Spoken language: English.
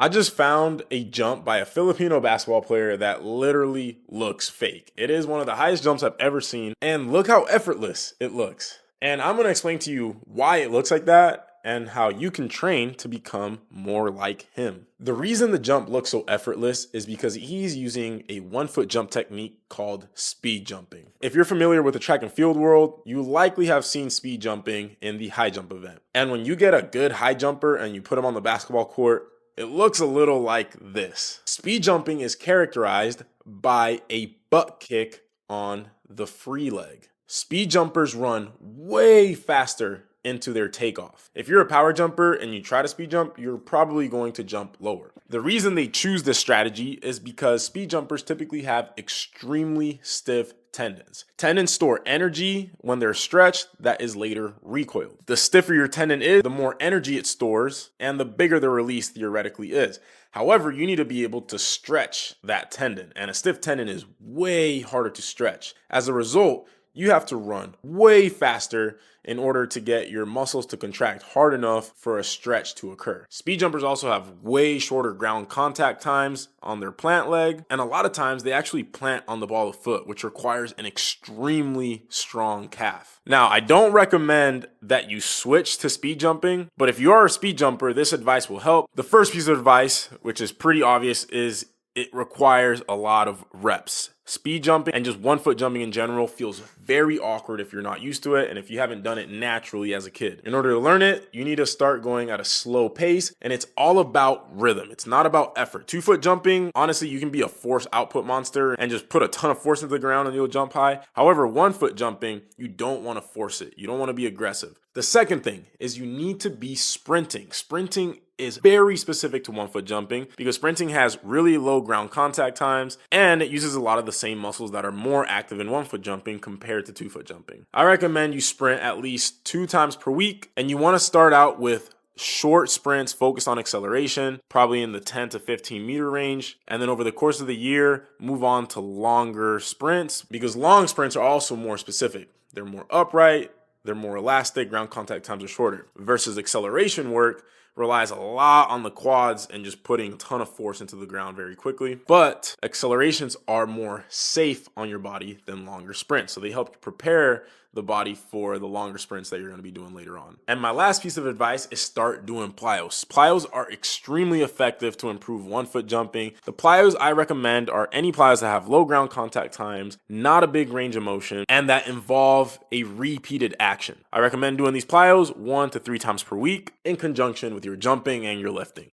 I just found a jump by a Filipino basketball player that literally looks fake. It is one of the highest jumps I've ever seen, and look how effortless it looks. And I'm going to explain to you why it looks like that and how you can train to become more like him. The reason the jump looks so effortless is because he's using a 1 foot jump technique called speed jumping. If you're familiar with the track and field world, you likely have seen speed jumping in the high jump event. And when you get a good high jumper and you put him on the basketball court, it looks a little like this. Speed jumping is characterized by a butt kick on the free leg. Speed jumpers run way faster into their takeoff. If you're a power jumper and you try to speed jump, you're probably going to jump lower. The reason they choose this strategy is because speed jumpers typically have extremely stiff tendons. Tendons store energy when they're stretched that is later recoiled. The stiffer your tendon is, the more energy it stores and the bigger the release theoretically is. However, you need to be able to stretch that tendon, and a stiff tendon is way harder to stretch. As a result, you have to run way faster in order to get your muscles to contract hard enough for a stretch to occur. Speed jumpers also have way shorter ground contact times on their plant leg, and a lot of times they actually plant on the ball of foot, which requires an extremely strong calf. Now, I don't recommend that you switch to speed jumping, but if you are a speed jumper, this advice will help. The first piece of advice, which is pretty obvious, is it requires a lot of reps. Speed jumping and just 1 foot jumping in general feels very awkward if you're not used to it and if you haven't done it naturally as a kid. In order to learn it, you need to start going at a slow pace, and it's all about rhythm. It's not about effort. 2 foot jumping, honestly, you can be a force output monster and just put a ton of force into the ground and you'll jump high. However, 1 foot jumping, you don't want to force it. You don't want to be aggressive. The second thing is you need to be sprinting. Sprinting is very specific to 1 foot jumping because sprinting has really low ground contact times and it uses a lot of the same muscles that are more active in 1 foot jumping compared to 2 foot jumping. I recommend you sprint at least 2 times per week, and you want to start out with short sprints focused on acceleration, probably in the 10 to 15 meter range. And then over the course of the year, move on to longer sprints because long sprints are also more specific. They're more upright, they're more elastic, ground contact times are shorter. Versus acceleration work relies a lot on the quads and just putting a ton of force into the ground very quickly. But accelerations are more safe on your body than longer sprints. So they help you prepare the body for the longer sprints that you're going to be doing later on. And my last piece of advice is start doing plyos. Plyos are extremely effective to improve 1 foot jumping. The plyos I recommend are any plyos that have low ground contact times, not a big range of motion, and that involve a repeated action. I recommend doing these plyos 1 to 3 times per week in conjunction with your jumping and your lifting.